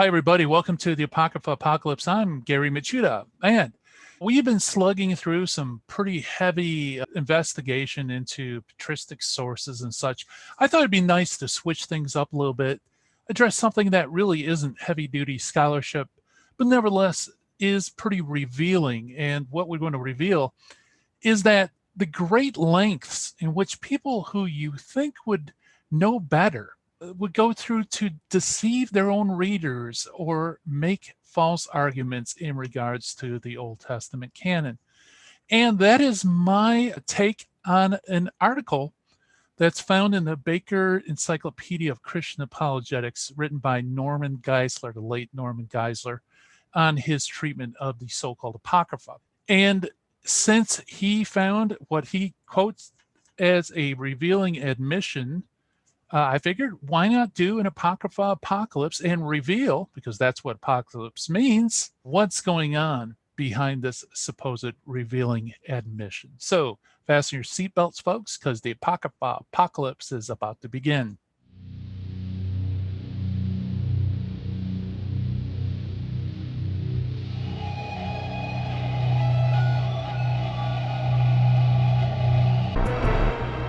Hi, everybody. Welcome to the Apocrypha Apocalypse. I'm Gary Michuda, and we've been slugging through some pretty heavy investigation into patristic sources and such. I thought it'd be nice to switch things up a little bit, address something that really isn't heavy-duty scholarship, but nevertheless is pretty revealing. And what we're going to reveal is that the great lengths in which people who you think would know better would go through to deceive their own readers or make false arguments in regards to the Old Testament canon. And that is my take on an article that's found in the Baker Encyclopedia of Christian Apologetics, written by Norman Geisler, the late Norman Geisler, on his treatment of the so-called Apocrypha. And since he found what he quotes as a revealing admission, I figured, why not do an Apocrypha apocalypse and reveal, because that's what apocalypse means, what's going on behind this supposed revealing admission. So fasten your seatbelts, folks, because the Apocrypha apocalypse is about to begin.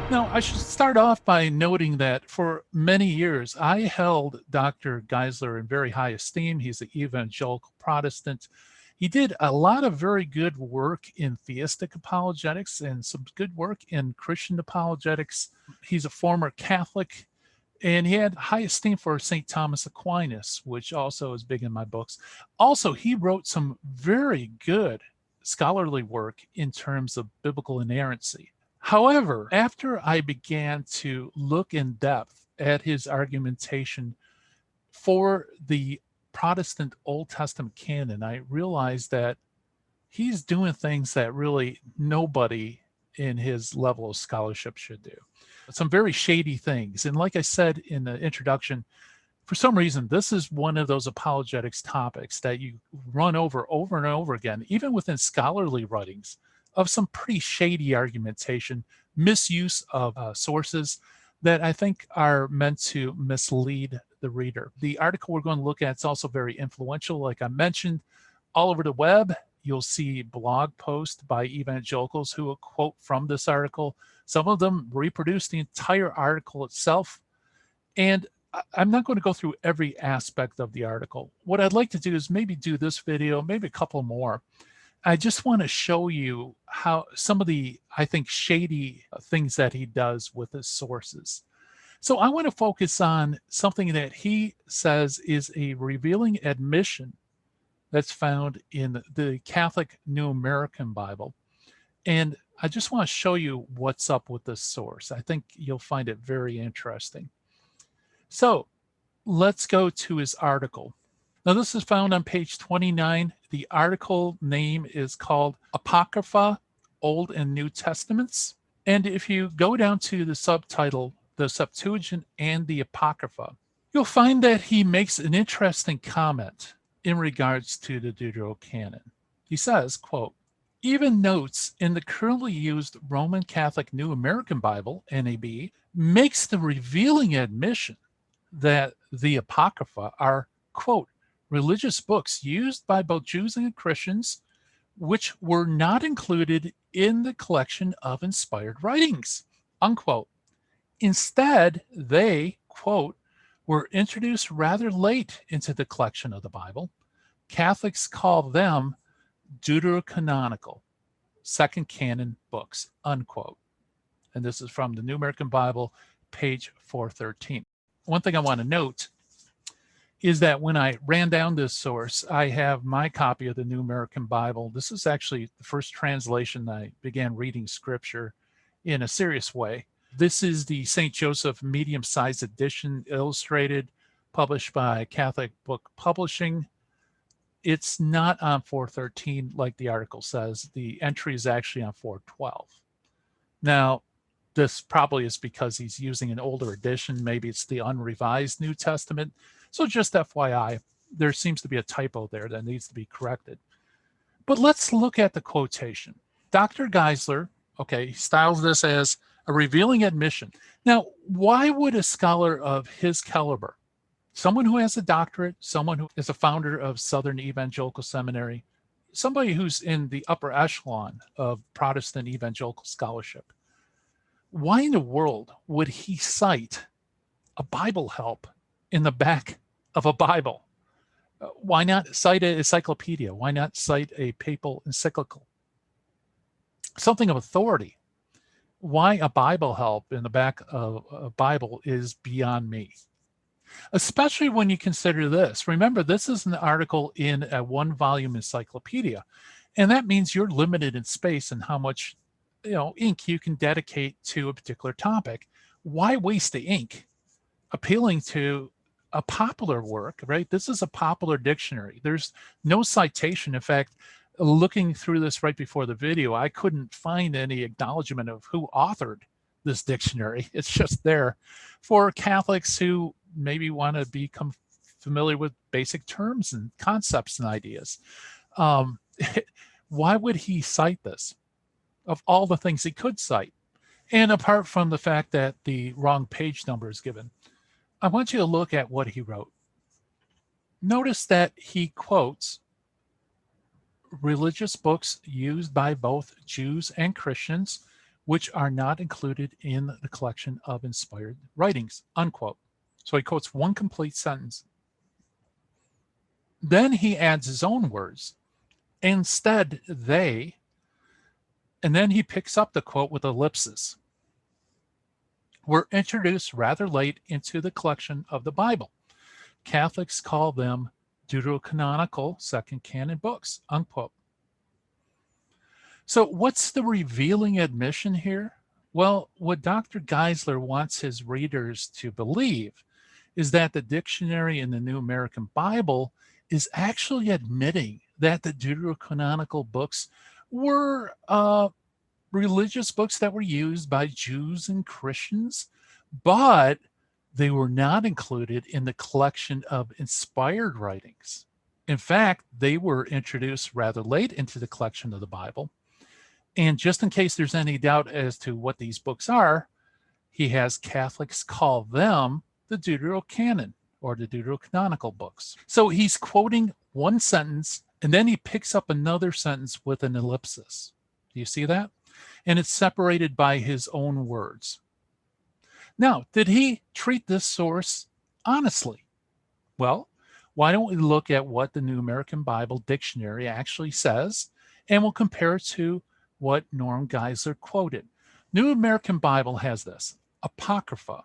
Now, I should start off by noting that for many years, I held Dr. Geisler in very high esteem. He's an evangelical Protestant. He did a lot of very good work in theistic apologetics and some good work in Christian apologetics. He's a former Catholic, and he had high esteem for St. Thomas Aquinas, which also is big in my books. Also, he wrote some very good scholarly work in terms of biblical inerrancy. However, after I began to look in depth at his argumentation for the Protestant Old Testament canon, I realized that he's doing things that really nobody in his level of scholarship should do. Some very shady things. And like I said in the introduction, for some reason, this is one of those apologetics topics that you run over and over again, even within scholarly writings, of some pretty shady argumentation, misuse of sources that I think are meant to mislead the reader. The article we're going to look at is also very influential. Like I mentioned, all over the web, you'll see blog posts by evangelicals who will quote from this article. Some of them reproduce the entire article itself. And I'm not going to go through every aspect of the article. What I'd like to do is maybe do this video, maybe a couple more. I just want to show you how some of the, I think, shady things that he does with his sources. So I want to focus on something that he says is a revealing admission that's found in the Catholic New American Bible. And I just want to show you what's up with this source. I think you'll find it very interesting. So let's go to his article. Now, this is found on page 29. The article name is called Apocrypha, Old and New Testaments. And if you go down to the subtitle, the Septuagint and the Apocrypha, you'll find that he makes an interesting comment in regards to the Deuterocanon. He says, quote, even notes in the currently used Roman Catholic New American Bible, NAB, makes the revealing admission that the Apocrypha are, quote, religious books used by both Jews and Christians, which were not included in the collection of inspired writings, unquote. Instead, they, quote, were introduced rather late into the collection of the Bible. Catholics call them Deuterocanonical, second canon books, unquote. And this is from the New American Bible, page 413. One thing I want to note is that when I ran down this source, I have my copy of the New American Bible. This is actually the first translation I began reading scripture in a serious way. This is the St. Joseph medium-sized edition, illustrated, published by Catholic Book Publishing. It's not on 413 like the article says. The entry is actually on 412. Now, this probably is because he's using an older edition. Maybe it's the unrevised New Testament. So just FYI, there seems to be a typo there that needs to be corrected. But let's look at the quotation. Dr. Geisler, okay, he styles this as a revealing admission. Now, why would a scholar of his caliber Someone who has a doctorate, someone who is a founder of Southern Evangelical Seminary, somebody who's in the upper echelon of Protestant evangelical scholarship. Why in the world would he cite a Bible help in the back of a Bible? Why not cite an encyclopedia? Why not cite a papal encyclical? Something of authority. Why a Bible help in the back of a Bible is beyond me. Especially when you consider this. Remember, this is an article in a one-volume encyclopedia, and that means you're limited in space and how much ink you can dedicate to a particular topic. Why waste the ink appealing to a popular work, right? This is a popular dictionary. There's no citation. In fact, looking through this right before the video, I couldn't find any acknowledgement of who authored this dictionary. It's just there for Catholics who maybe want to become familiar with basic terms and concepts and ideas. Why would he cite this of all the things he could cite? And apart from the fact that the wrong page number is given, I want you to look at what he wrote. Notice that he quotes religious books used by both Jews and Christians, which are not included in the collection of inspired writings, unquote. So he quotes one complete sentence. Then he adds his own words. Instead, they, and then he picks up the quote with ellipsis, were introduced rather late into the collection of the Bible. Catholics call them Deuterocanonical second canon books, unquote. So what's the revealing admission here? Well, what Dr. Geisler wants his readers to believe is that the dictionary in the New American Bible is actually admitting that the Deuterocanonical books were religious books that were used by Jews and Christians, but they were not included in the collection of inspired writings. In fact, they were introduced rather late into the collection of the Bible. And just in case there's any doubt as to what these books are, he has Catholics call them the Deuterocanon or the Deuterocanonical books. So he's quoting one sentence and then he picks up another sentence with an ellipsis. Do you see that? And it's separated by his own words. Now, did he treat this source honestly? Well, why don't we look at what the New American Bible Dictionary actually says, and we'll compare it to what Norman Geisler quoted. New American Bible has this: Apocrypha,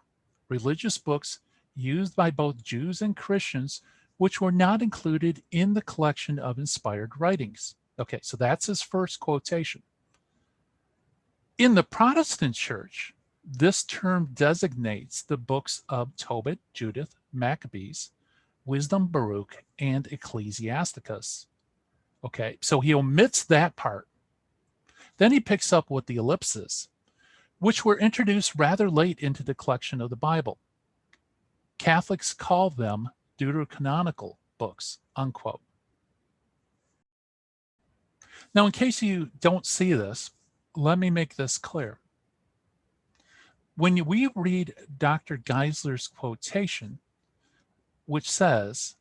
religious books used by both Jews and Christians, which were not included in the collection of inspired writings. Okay, so that's his first quotation. In the Protestant Church, this term designates the books of Tobit, Judith, Maccabees, Wisdom, Baruch, and Ecclesiasticus. Okay, so he omits that part. Then he picks up with the ellipsis, which were introduced rather late into the collection of the Bible. Catholics call them Deuterocanonical books, unquote. Now, in case you don't see this, let me make this clear. When we read Dr. Geisler's quotation, which says,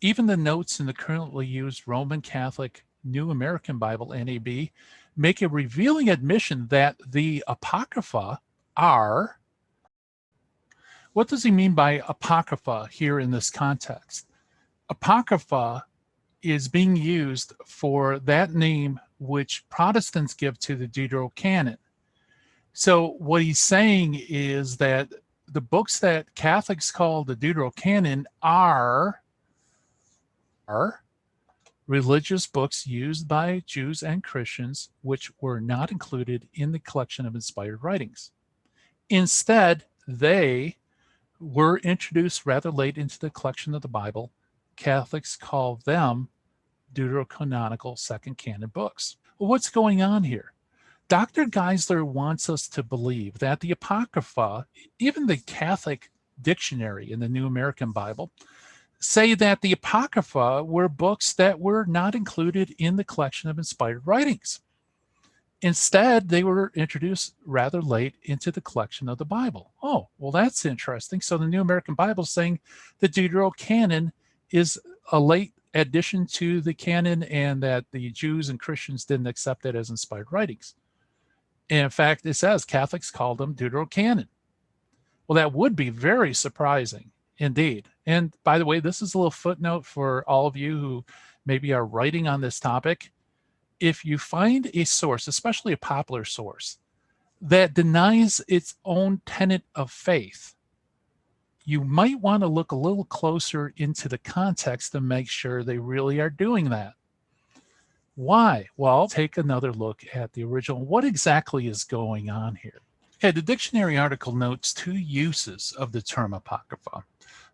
even the notes in the currently used Roman Catholic New American Bible, NAB, make a revealing admission that the Apocrypha are. What does he mean by Apocrypha here in this context? Apocrypha is being used for that name which Protestants give to the Deuterocanon. So what he's saying is that the books that Catholics call the Deuterocanon are religious books used by Jews and Christians, which were not included in the collection of inspired writings. Instead, they were introduced rather late into the collection of the Bible. Catholics call them Deuterocanonical second canon books. Well, what's going on here? Dr. Geisler wants us to believe that the Apocrypha, even the Catholic dictionary in the New American Bible, say that the Apocrypha were books that were not included in the collection of inspired writings. Instead, they were introduced rather late into the collection of the Bible. Oh, well, that's interesting. So the New American Bible is saying the Deuterocanon is a late addition to the canon and that the Jews and Christians didn't accept it as inspired writings. And in fact, it says Catholics called them Deuterocanon. Well, that would be very surprising indeed. And by the way, this is a little footnote for all of you who maybe are writing on this topic. If you find a source, especially a popular source, that denies its own tenet of faith, you might want to look a little closer into the context to make sure they really are doing that. Why? Well, take another look at the original. What exactly is going on here? Okay, the dictionary article notes two uses of the term Apocrypha.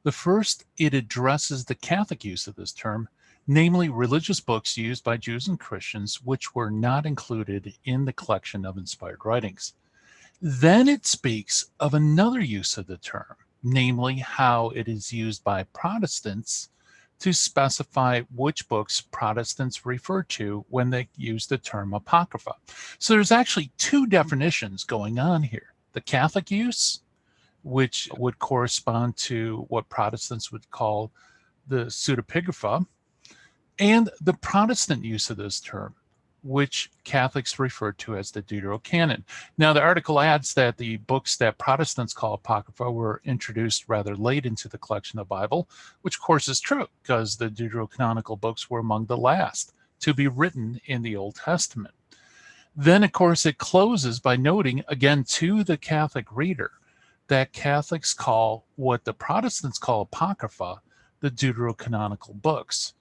The first, it addresses the Catholic use of this term, namely religious books used by Jews and Christians which were not included in the collection of inspired writings. Then it speaks of another use of the term, namely how it is used by Protestants to specify which books Protestants refer to when they use the term Apocrypha. So there's actually two definitions going on here. The Catholic use, which would correspond to what Protestants would call the pseudepigrapha, and the Protestant use of this term, which Catholics refer to as the Deuterocanon. Now, the article adds that the books that Protestants call Apocrypha were introduced rather late into the collection of the Bible, which of course is true, because the Deuterocanonical books were among the last to be written in the Old Testament. Then, of course, it closes by noting, again, to the Catholic reader, that Catholics call what the Protestants call Apocrypha the Deuterocanonical books.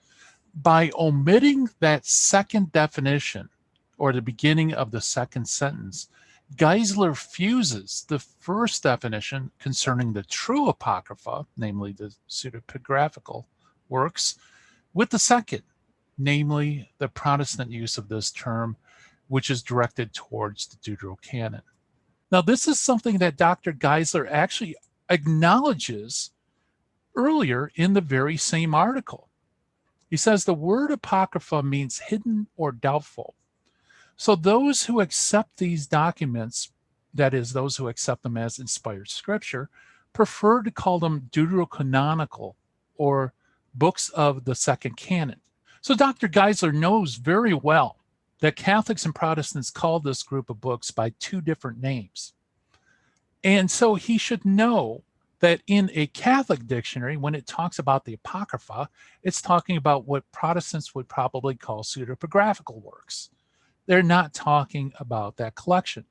By omitting that second definition, or the beginning of the second sentence, Geisler fuses the first definition concerning the true Apocrypha, namely the pseudepigraphical works, with the second, namely the Protestant use of this term, which is directed towards the Deuterocanon. Now, this is something that Dr. Geisler actually acknowledges earlier in the very same article. He says the word Apocrypha means hidden or doubtful. So those who accept these documents, that is, those who accept them as inspired scripture, prefer to call them Deuterocanonical or books of the second canon. So Dr. Geisler knows very well that Catholics and Protestants call this group of books by two different names. And so he should know that in a Catholic dictionary, when it talks about the Apocrypha, it's talking about what Protestants would probably call pseudepigraphical works. They're not talking about that collection.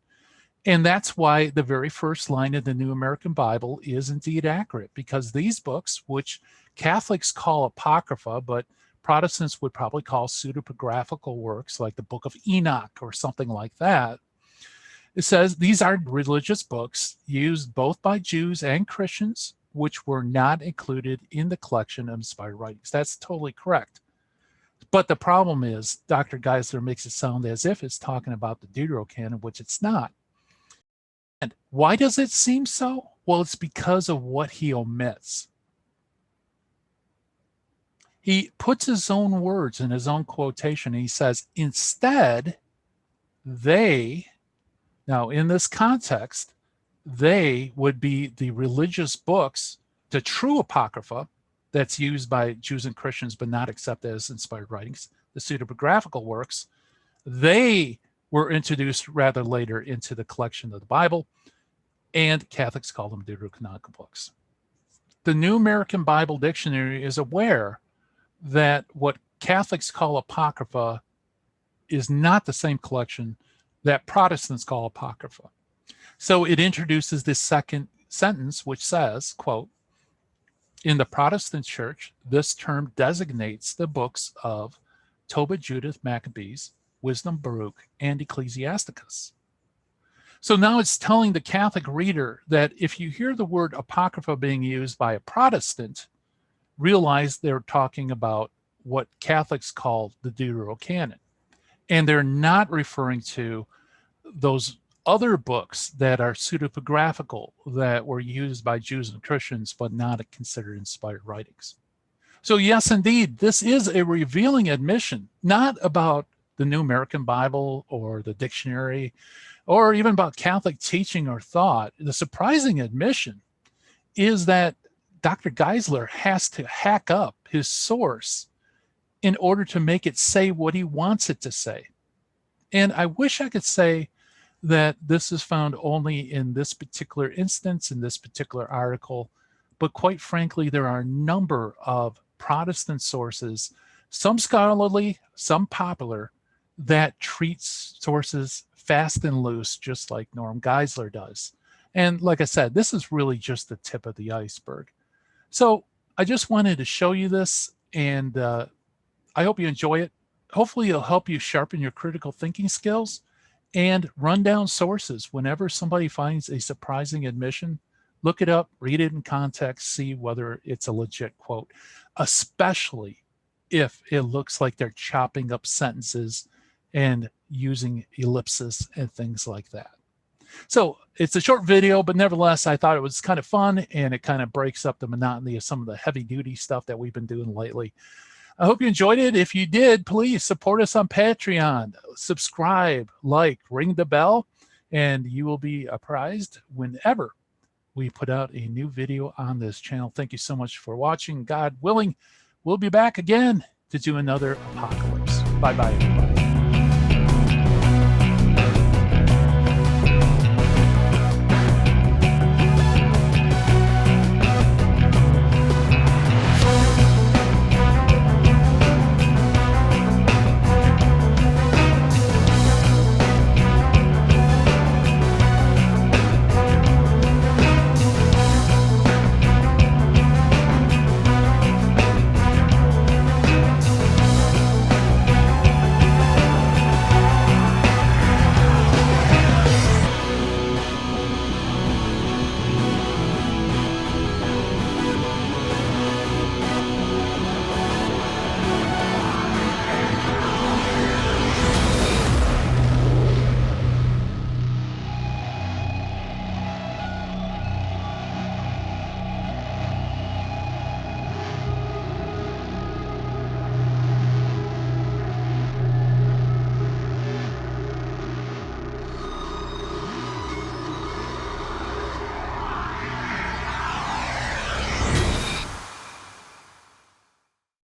And that's why the very first line of the New American Bible is indeed accurate, because these books, which Catholics call Apocrypha, but Protestants would probably call pseudepigraphical works like the Book of Enoch or something like that, it says these are religious books used both by Jews and Christians, which were not included in the collection of inspired writings. That's totally correct. But the problem is Dr. Geisler makes it sound as if it's talking about the Deuterocanon, which it's not. And why does it seem so? Well, it's because of what he omits. He puts his own words in his own quotation. And he says, instead, they... Now, in this context, they would be the religious books, the true Apocrypha that's used by Jews and Christians but not accepted as inspired writings, the pseudepigraphical works. They were introduced rather later into the collection of the Bible, and Catholics call them Deuterocanonical books. The New American Bible Dictionary is aware that what Catholics call Apocrypha is not the same collection that Protestants call Apocrypha. So it introduces this second sentence, which says, quote, in the Protestant church, this term designates the books of Tobit, Judith, Maccabees, Wisdom, Baruch, and Ecclesiasticus. So now it's telling the Catholic reader that if you hear the word Apocrypha being used by a Protestant, realize they're talking about what Catholics call the Deuterocanon. And they're not referring to those other books that are pseudepigraphical that were used by Jews and Christians but not considered inspired writings. So yes, indeed, this is a revealing admission, not about the New American Bible or the dictionary, or even about Catholic teaching or thought, the surprising admission is that Dr. Geisler has to hack up his source in order to make it say what he wants it to say. And I wish I could say that this is found only in this particular instance, in this particular article, but quite frankly, there are a number of Protestant sources, some scholarly, some popular, that treats sources fast and loose, just like Norm Geisler does. And like I said, this is really just the tip of the iceberg. So I just wanted to show you this, and I hope you enjoy it. Hopefully it'll help you sharpen your critical thinking skills and run down sources. Whenever somebody finds a surprising admission, look it up, read it in context, see whether it's a legit quote, especially if it looks like they're chopping up sentences and using ellipses and things like that. So it's a short video, but nevertheless, I thought it was kind of fun, and it kind of breaks up the monotony of some of the heavy duty stuff that we've been doing lately. I hope you enjoyed it. If you did, please support us on Patreon, subscribe, like, ring the bell, and you will be apprised whenever we put out a new video on this channel. Thank you so much for watching. God willing, we'll be back again to do another apocalypse. Bye-bye, everybody.